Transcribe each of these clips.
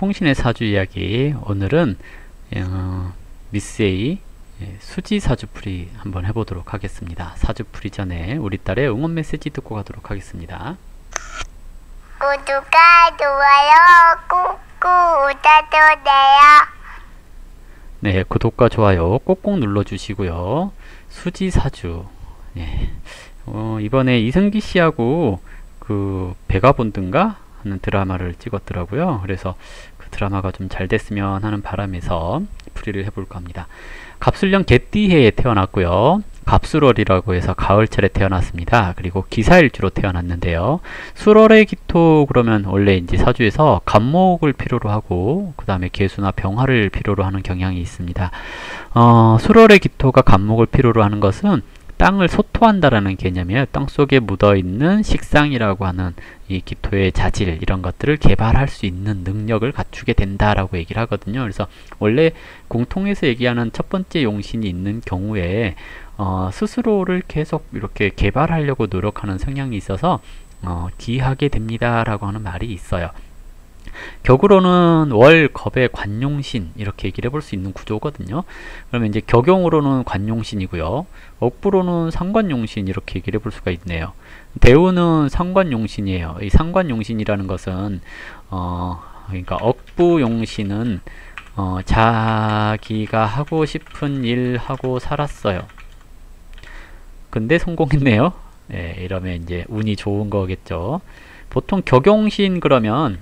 풍신의 사주 이야기. 오늘은 미스 A 수지 사주풀이 한번 해보도록 하겠습니다. 사주풀이 전에 우리 딸의 응원 메시지 듣고 가도록 하겠습니다. 구독과 좋아요 꾹꾹 눌러주세요. 네, 구독과 좋아요 꼭꼭 눌러주시고요. 수지 사주. 네. 이번에 이승기 씨하고 그 베가본드인가 하는 드라마를 찍었더라고요. 그래서 그 드라마가 좀 잘 됐으면 하는 바람에서 풀이를 해볼까 합니다. 갑술년 개띠해에 태어났고요. 갑술월이라고 해서 가을철에 태어났습니다. 그리고 기사일주로 태어났는데요. 술월의 기토 그러면 원래 이제 사주에서 갑목을 필요로 하고 그 다음에 개수나 병화를 필요로 하는 경향이 있습니다. 술월의 기토가 갑목을 필요로 하는 것은 땅을 소토한다라는 개념이에요. 땅 속에 묻어있는 식상이라고 하는 이 기토의 자질 이런 것들을 개발할 수 있는 능력을 갖추게 된다라고 얘기를 하거든요. 그래서 원래 공통에서 얘기하는 첫 번째 용신이 있는 경우에 스스로를 계속 이렇게 개발하려고 노력하는 성향이 있어서 기하게 됩니다라고 하는 말이 있어요. 격으로는 월, 겁의 관용신 이렇게 얘기를 해볼 수 있는 구조거든요. 그러면 이제 격용으로는 관용신이고요. 억부로는 상관용신 이렇게 얘기를 해볼 수가 있네요. 대우는 상관용신이에요. 이 상관용신이라는 것은 그러니까 억부용신은 자기가 하고 싶은 일 하고 살았어요. 근데 성공했네요. 네, 이러면 이제 운이 좋은 거겠죠. 보통 격용신 그러면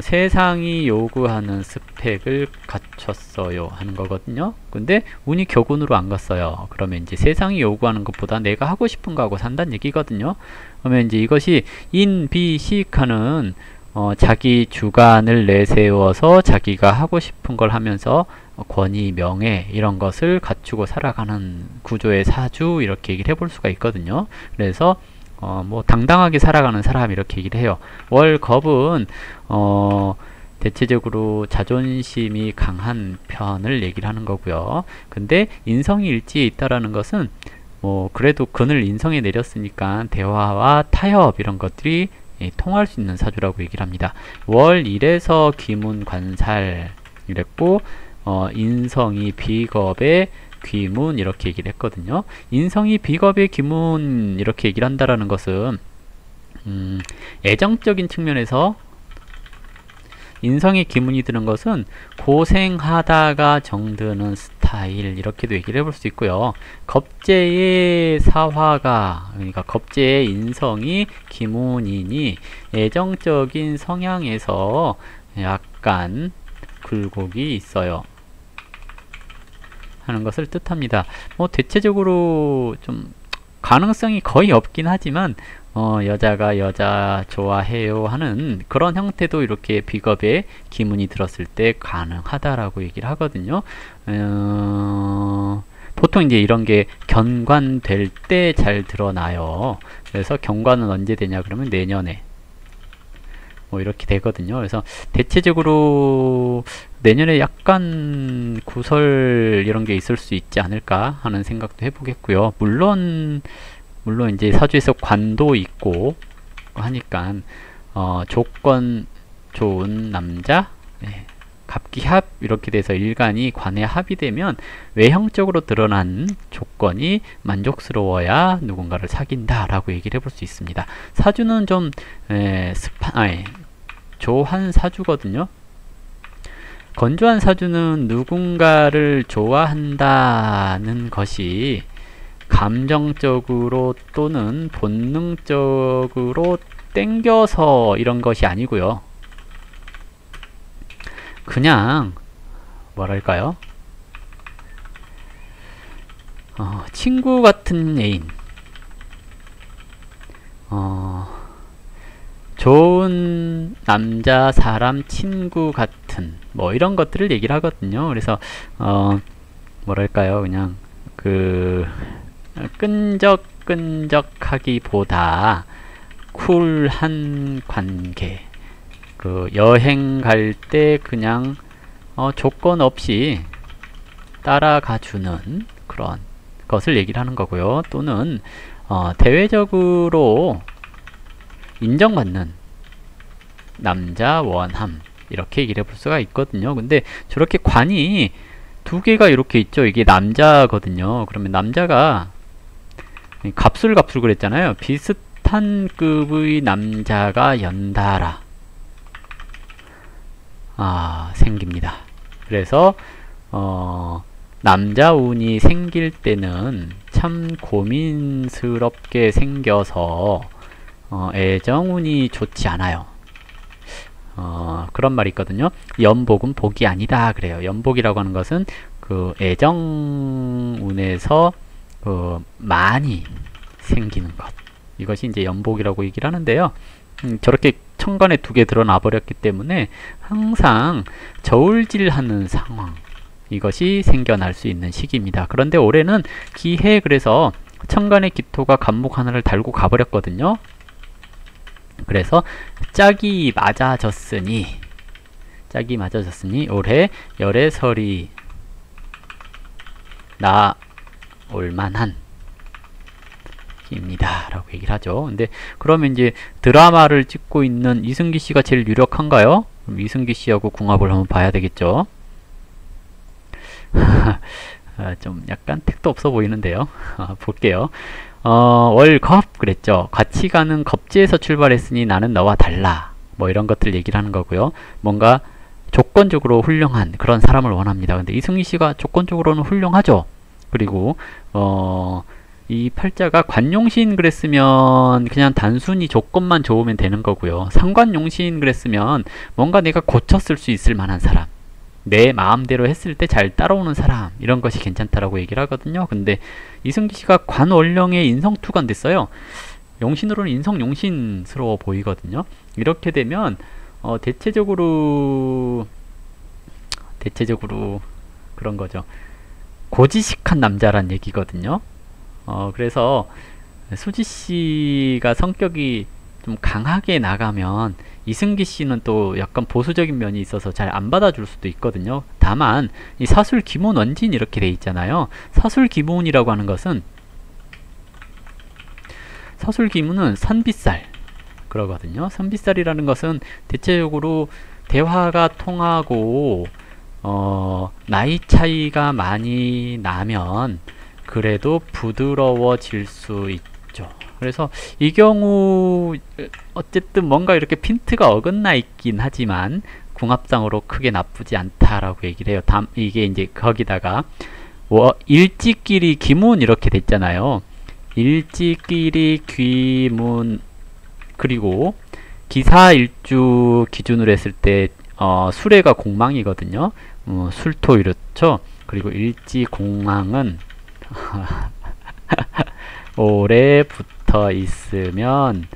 세상이 요구하는 스펙을 갖췄어요 하는 거거든요. 근데 운이 격운으로 안 갔어요. 그러면 이제 세상이 요구하는 것보다 내가 하고 싶은 거 하고 산다는 얘기거든요. 그러면 이제 이것이 인비식하는 자기 주관을 내세워서 자기가 하고 싶은 걸 하면서 권위, 명예 이런 것을 갖추고 살아가는 구조의 사주 이렇게 얘기를 해볼 수가 있거든요. 그래서 뭐 당당하게 살아가는 사람 이렇게 얘기를 해요. 월겁은 대체적으로 자존심이 강한 편을 얘기를 하는 거고요. 근데 인성이 일지에 있다라는 것은 뭐 그래도 근을 인성에 내렸으니까 대화와 타협 이런 것들이 통할 수 있는 사주라고 얘기를 합니다. 월 1에서 귀문 관살 이랬고 인성이 비겁의 귀문 이렇게 얘기를 했거든요. 인성이 비겁의 귀문 이렇게 얘기를 한다라는 것은 애정적인 측면에서 인성의 기문이 드는 것은 고생하다가 정드는 스타일 이렇게도 얘기를 해볼 수 있고요. 겁재의 사화가 그러니까 겁재의 인성이 기문이니 애정적인 성향에서 약간 굴곡이 있어요 하는 것을 뜻합니다. 뭐 대체적으로 좀 가능성이 거의 없긴 하지만 여자가 여자 좋아해요 하는 그런 형태도 이렇게 비겁의 기문이 들었을 때 가능하다라고 얘기를 하거든요. 보통 이제 이런 게 견관될 때 잘 드러나요. 그래서 견관은 언제 되냐 그러면 내년에 뭐 이렇게 되거든요. 그래서 대체적으로 내년에 약간 구설 이런 게 있을 수 있지 않을까 하는 생각도 해보겠고요. 물론 이제 사주에서 관도 있고 하니까 조건 좋은 남자, 네, 갑기합 이렇게 돼서 일간이 관에 합이 되면 외형적으로 드러난 조건이 만족스러워야 누군가를 사귄다라고 얘기를 해볼 수 있습니다. 사주는 좀 조한 사주거든요. 건조한 사주는 누군가를 좋아한다는 것이 감정적으로 또는 본능적으로 땡겨서 이런 것이 아니고요. 그냥 뭐랄까요? 친구 같은 애인, 좋은 남자, 사람, 친구 같은 뭐 이런 것들을 얘기를 하거든요. 그래서 뭐랄까요? 그냥 그 끈적끈적하기보다 쿨한 관계. 그 여행 갈 때 그냥 조건 없이 따라가주는 그런 것을 얘기를 하는 거고요. 또는 대외적으로 인정받는 남자 원함 이렇게 얘기를 해볼 수가 있거든요. 근데 저렇게 관이 두 개가 이렇게 있죠. 이게 남자거든요. 그러면 남자가 갑술 그랬잖아요. 비슷한 급의 남자가 연달아 생깁니다. 그래서 남자 운이 생길 때는 참 고민스럽게 생겨서 애정운이 좋지 않아요. 그런 말이 있거든요. 연복은 복이 아니다 그래요. 연복이라고 하는 것은 그 애정운에서 많이 생기는 것, 이것이 이제 연복이라고 얘기를 하는데요. 저렇게 천간에 두 개 드러나 버렸기 때문에 항상 저울질하는 상황, 이것이 생겨날 수 있는 시기입니다. 그런데 올해는 기해, 그래서 천간의 기토가 간목 하나를 달고 가버렸거든요. 그래서 짝이 맞아졌으니 올해 열애설이 나올만한 입니다 라고 얘기를 하죠. 근데 그러면 이제 드라마를 찍고 있는 이승기 씨가 제일 유력한가요? 그럼 이승기 씨하고 궁합을 한번 봐야 되겠죠. 좀 약간 택도 없어 보이는데요. 볼게요. 월겁 그랬죠. 같이 가는 겁지에서 출발했으니 나는 너와 달라, 뭐 이런 것들 얘기를 하는 거고요. 뭔가 조건적으로 훌륭한 그런 사람을 원합니다. 근데 이승기 씨가 조건적으로는 훌륭하죠. 그리고 이 팔자가 관용신 그랬으면 그냥 단순히 조건만 좋으면 되는 거고요. 상관용신 그랬으면 뭔가 내가 고쳤을 수 있을 만한 사람, 내 마음대로 했을 때 잘 따라오는 사람, 이런 것이 괜찮다라고 얘기를 하거든요. 근데 이승기 씨가 관월령에 인성투관 됐어요. 용신으로는 인성용신스러워 보이거든요. 이렇게 되면 대체적으로 그런 거죠. 고지식한 남자란 얘기거든요. 그래서 수지 씨가 성격이 좀 강하게 나가면 이승기 씨는 또 약간 보수적인 면이 있어서 잘 안 받아줄 수도 있거든요. 다만 이 사술 기문 원진 이렇게 돼 있잖아요. 사술 기문이라고 하는 것은, 사술 기문은 선비살 그러거든요. 선비살이라는 것은 대체적으로 대화가 통하고 나이 차이가 많이 나면 그래도 부드러워질 수 있죠. 그래서 이 경우 어쨌든 뭔가 이렇게 핀트가 어긋나 있긴 하지만 궁합상으로 크게 나쁘지 않다라고 얘기를 해요. 이게 이제 거기다가 일지끼리 기문 이렇게 됐잖아요. 일지끼리 귀문, 그리고 기사일주 기준으로 했을 때 수레가 공망이거든요. 술토 이렇죠. 그리고 일지공망은 오래 붙어 있으면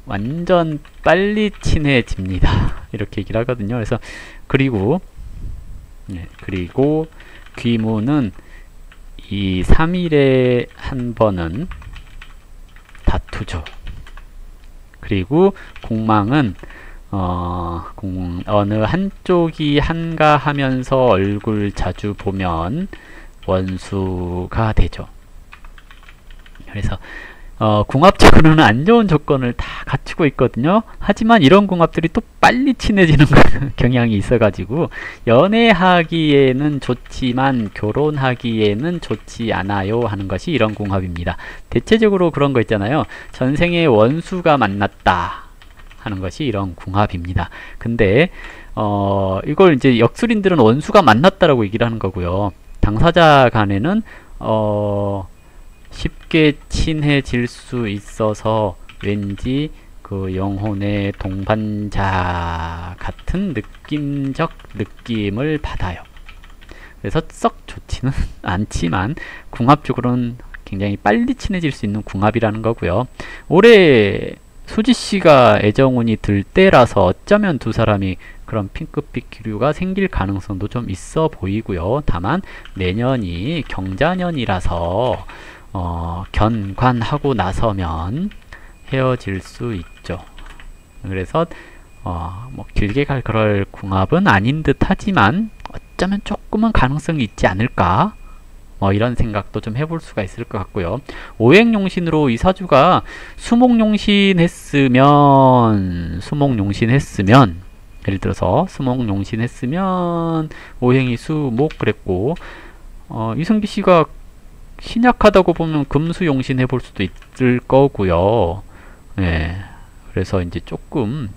완전 빨리 친해집니다. 이렇게 얘기를 하거든요. 그래서 그리고 귀무는 이 3일에 한 번은 다투죠. 그리고 공망은 어느 한쪽이 한가하면서 얼굴 자주 보면 원수가 되죠. 그래서 궁합적으로는 안 좋은 조건을 다 갖추고 있거든요. 하지만 이런 궁합들이 또 빨리 친해지는 경향이 있어가지고 연애하기에는 좋지만 결혼하기에는 좋지 않아요 하는 것이 이런 궁합입니다. 대체적으로 그런 거 있잖아요. 전생에 원수가 만났다 하는 것이 이런 궁합입니다. 근데 이걸 이제 역술인들은 원수가 만났다라고 얘기를 하는 거고요. 당사자 간에는 쉽게 친해질 수 있어서 왠지 그 영혼의 동반자 같은 느낌적 느낌을 받아요. 그래서 썩 좋지는 않지만 궁합적으로는 굉장히 빨리 친해질 수 있는 궁합이라는 거고요. 올해 수지씨가 애정운이 들 때라서 어쩌면 두 사람이 그런 핑크빛 기류가 생길 가능성도 좀 있어 보이고요. 다만 내년이 경자년이라서 견관하고 나서면 헤어질 수 있죠. 그래서 뭐 길게 갈 그럴 궁합은 아닌 듯 하지만 어쩌면 조금은 가능성이 있지 않을까, 뭐 이런 생각도 좀 해볼 수가 있을 것 같고요. 오행용신으로 이 사주가 수목용신 했으면 예를 들어서 수목용신 했으면 오행이 수목 그랬고, 이승기 씨가 신약하다고 보면 금수용신 해볼 수도 있을 거고요. 예. 그래서 이제 조금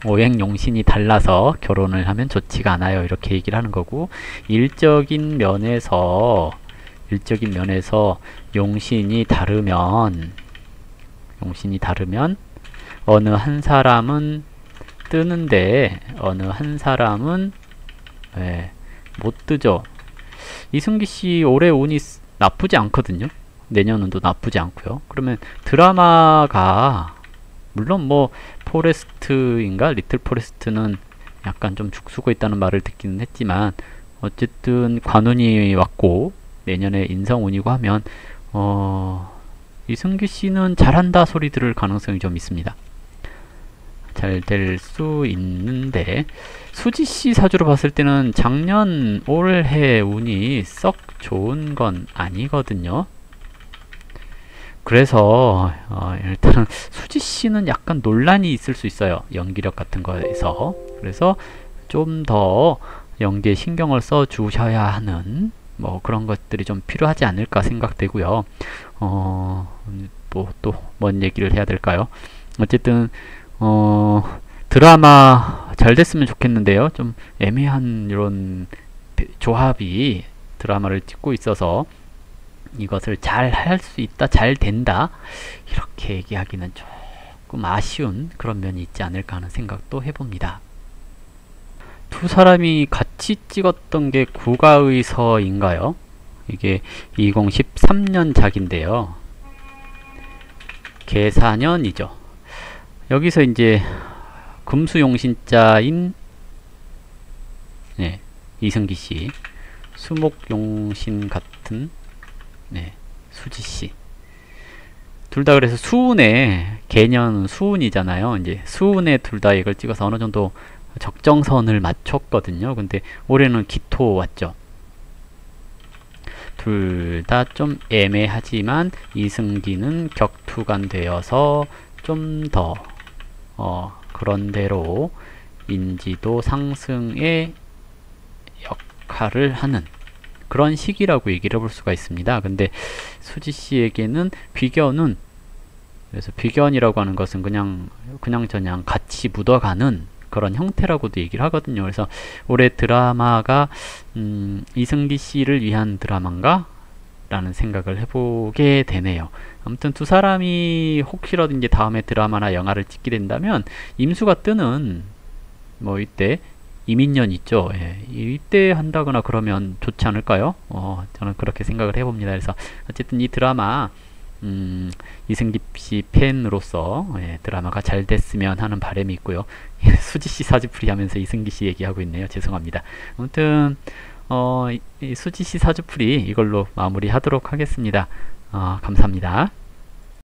오행용신이 달라서 결혼을 하면 좋지가 않아요. 이렇게 얘기를 하는 거고, 일적인 면에서 용신이 다르면 어느 한 사람은 뜨는데 어느 한 사람은 못 뜨죠. 이승기 씨 올해 운이 나쁘지 않거든요. 내년운도 나쁘지 않고요. 그러면 드라마가 물론 뭐 포레스트인가 리틀 포레스트는 약간 좀 죽수고 있다는 말을 듣기는 했지만 어쨌든 관운이 왔고 내년에 인성운이고 하면 이승기 씨는 잘한다 소리 들을 가능성이 좀 있습니다. 잘 될 수 있는데 수지 씨 사주로 봤을 때는 작년 올해 운이 썩 좋은 건 아니거든요. 그래서 일단은 수지 씨는 약간 논란이 있을 수 있어요. 연기력 같은 거에서. 그래서 좀 더 연기에 신경을 써 주셔야 하는 뭐 그런 것들이 좀 필요하지 않을까 생각되고요. 뭐 또 뭔 얘기를 해야 될까요? 어쨌든 드라마 잘 됐으면 좋겠는데요. 좀 애매한 이런 조합이 드라마를 찍고 있어서 이것을 잘 할 수 있다, 잘 된다 이렇게 얘기하기는 조금 아쉬운 그런 면이 있지 않을까 하는 생각도 해봅니다. 두 사람이 같이 찍었던 게 국가의서인가요? 이게 2013년 작인데요. 계사년이죠. 여기서 이제 금수용신자인 이승기 씨, 수목용신 같은 수지 씨. 둘 다 그래서 수운에 개년 수운이잖아요. 이제 수운에 둘 다 이걸 찍어서 어느 정도 적정선을 맞췄거든요. 근데 올해는 기토 왔죠. 둘 다 좀 애매하지만 이승기는 격투간 되어서 좀 더 그런대로 인지도 상승의 역할을 하는 그런 시기라고 얘기를 해볼 수가 있습니다. 근데 수지 씨에게는 비견은 그래서 비견이라고 하는 것은 그냥 같이 묻어가는 그런 형태라고도 얘기를 하거든요. 그래서 올해 드라마가 이승기 씨를 위한 드라마인가? 라는 생각을 해보게 되네요. 아무튼 두 사람이 혹시라도 이제 다음에 드라마나 영화를 찍게 된다면 임수가 뜨는 뭐 이때 이민년 있죠. 이때 한다거나 그러면 좋지 않을까요? 저는 그렇게 생각을 해봅니다. 그래서 어쨌든 이 드라마 이승기 씨 팬으로서 드라마가 잘 됐으면 하는 바람이 있고요. 수지 씨 사주풀이 하면서 이승기 씨 얘기하고 있네요. 죄송합니다. 아무튼 이 수지 씨 사주풀이 이걸로 마무리하도록 하겠습니다. 감사합니다.